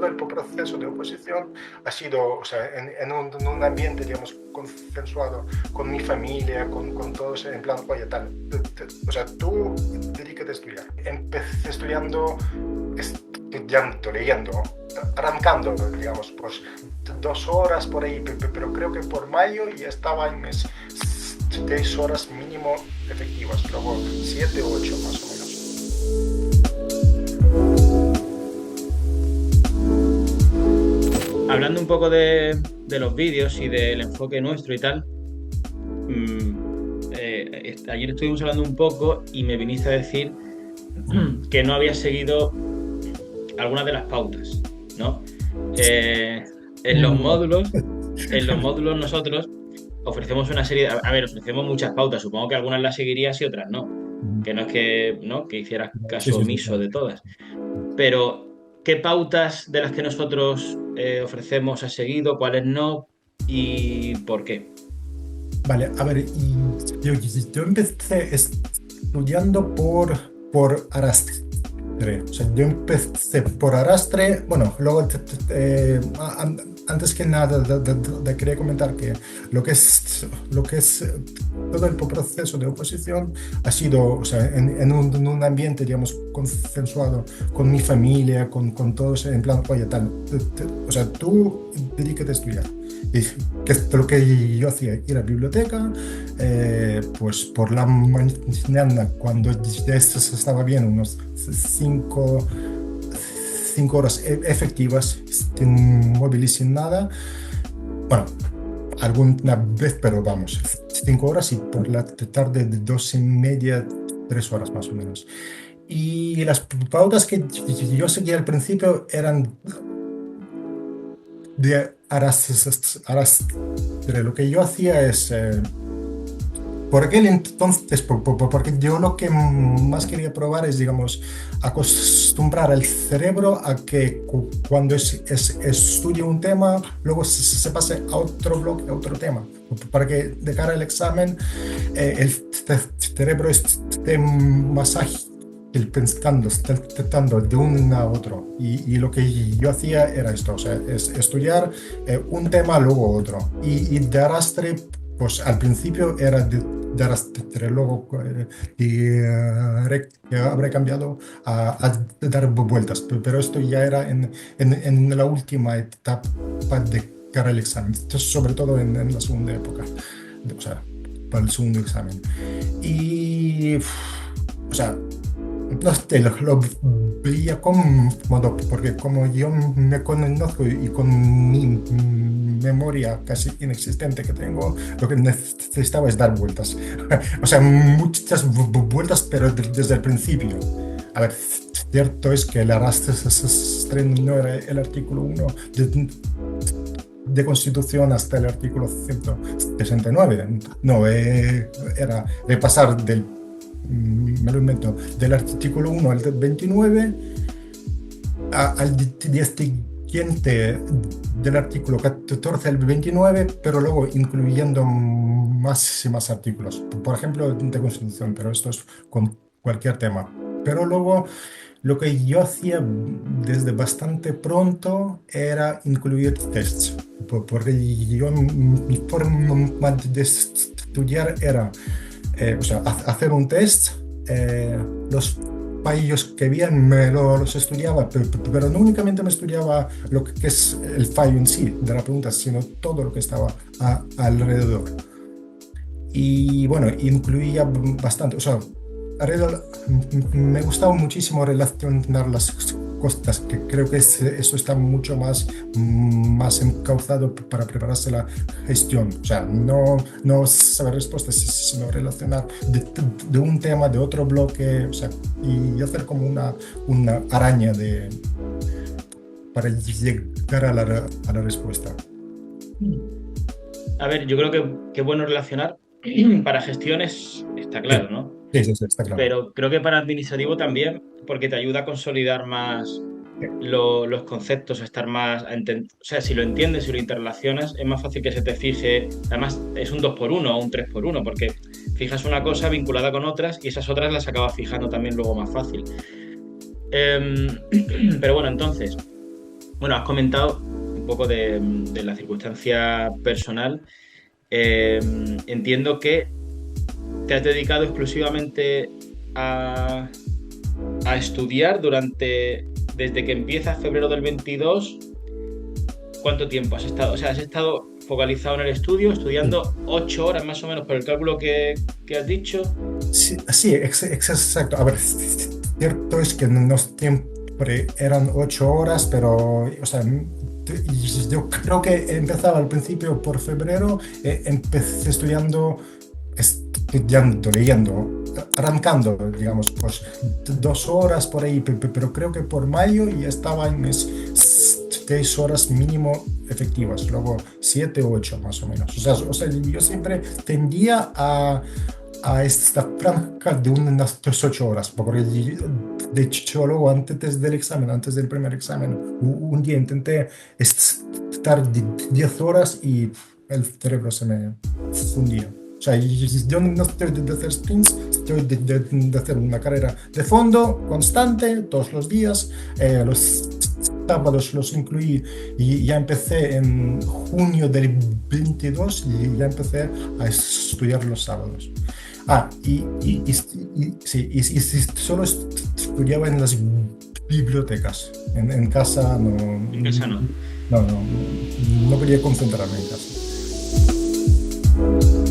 todo el proceso de oposición ha sido, o sea, en un ambiente, digamos, consensuado con mi familia, con todos, en plan, oye, tal, o sea, tú dedícate a estudiar. Empecé estudiando, leyendo, arrancando, digamos, pues 2 horas por ahí, pero creo que por mayo ya estaba en mis 6 horas mínimo efectivas, luego 7 o 8 más o menos. Hablando un poco de los vídeos y del enfoque nuestro y tal, ayer estuvimos hablando un poco y me viniste a decir que no habías seguido algunas de las pautas, ¿no? En los módulos nosotros ofrecemos una serie ofrecemos muchas pautas. Supongo que algunas las seguirías y otras no. Que no es que, ¿no?, que hicieras caso omiso de todas. Pero, ¿qué pautas de las que nosotros ofrecemos has seguido, cuáles no y por qué? Vale, a ver, yo empecé estudiando por arrastre. O sea, yo empecé por arrastre. Bueno, luego, antes que nada, quería comentar que lo que es todo el proceso de oposición ha sido, o sea, en un ambiente, digamos, consensuado con mi familia, con todos, en plan, oye, tal, o sea, tú dedícate a estudiar. Y que es lo que yo hacía, ir a la biblioteca, pues por la mañana, cuando ya estaba bien, unos 5 horas efectivas, sin móvil y sin nada. Bueno, alguna vez, pero vamos, 5 horas, y por la tarde de 2:30, 3 horas más o menos. Y las pautas que yo seguía al principio eran de arrastre. Lo que yo hacía es, por aquel entonces, porque yo lo que más quería probar es, digamos, acostumbrar al cerebro a que cuando estudie un tema, luego se pase a otro bloque, a otro tema, para que de cara al examen el cerebro esté más ágil pensando de un a otro. Y lo que yo hacía era esto, o sea, es estudiar un tema, luego otro. Y de arrastre, pues al principio era de arrastre, luego habré cambiado a dar vueltas, pero esto ya era en la última etapa de cara al examen. Esto sobre todo en la segunda época, o sea, para el segundo examen. Y, o sea, no sé, lo veía cómodo, porque como yo me conozco y con mi memoria casi inexistente que tengo, lo que necesitaba es dar vueltas. O sea, muchas vueltas, pero desde el principio. A ver, cierto es que el arrastre no era el artículo 1 de Constitución hasta el artículo 169. No, era repasar me lo invento, del artículo 1 al 29, al día siguiente del artículo 14 al 29, pero luego incluyendo más y más artículos, por ejemplo, de Constitución, pero esto es con cualquier tema. Pero luego lo que yo hacía desde bastante pronto era incluir tests, porque mi forma de estudiar era, o sea, hacer un test, los fallos que bien me los estudiaba, pero no únicamente me estudiaba lo que es el fallo en sí de la pregunta, sino todo lo que estaba alrededor. Y bueno, incluía bastante, o sea, me gustaba muchísimo relacionar las cosas, que creo que eso está mucho más encauzado para prepararse la gestión. O sea, no saber respuestas, sino relacionar de un tema, de otro bloque, o sea, y hacer como una araña para llegar a la respuesta. A ver, yo creo que es bueno relacionar. Para gestiones está claro, ¿no? Sí, está claro. Pero creo que para administrativo también, porque te ayuda a consolidar más los conceptos, a estar más... o sea, si lo entiendes y lo interrelacionas, es más fácil que se te fije. Además, es un 2x1 o un 3x1, porque fijas una cosa vinculada con otras y esas otras las acabas fijando también luego más fácil. Pero bueno, entonces, Bueno, has comentado un poco de la circunstancia personal. Entiendo que te has dedicado exclusivamente a, a estudiar desde que empieza febrero del 22. ¿Cuánto tiempo has estado? O sea, has estado focalizado en el estudio, Sí, estudiando 8 horas más o menos por el cálculo que has dicho. sí, sí, exacto. A ver, cierto es que no siempre eran 8 horas, pero, o sea, yo creo que empezaba al principio por febrero, empecé estudiando, leyendo, arrancando, digamos, pues 2 horas por ahí, pero creo que por mayo ya estaba en mis 6 horas mínimo efectivas, luego 7 u 8 más o menos. O sea, yo siempre tendía a esta franja de unas 8 horas, porque de hecho luego antes del examen, antes del primer examen, un día intenté estar 10 horas y el cerebro se me fundía. O sea, yo no estoy de hacer sprints, estoy de hacer una carrera de fondo constante todos los días. Los sábados los incluí y ya empecé en junio del 22 y ya empecé a estudiar los sábados. Sí, y solo estudiaba en las bibliotecas. En casa no, En casa no. no quería concentrarme en casa.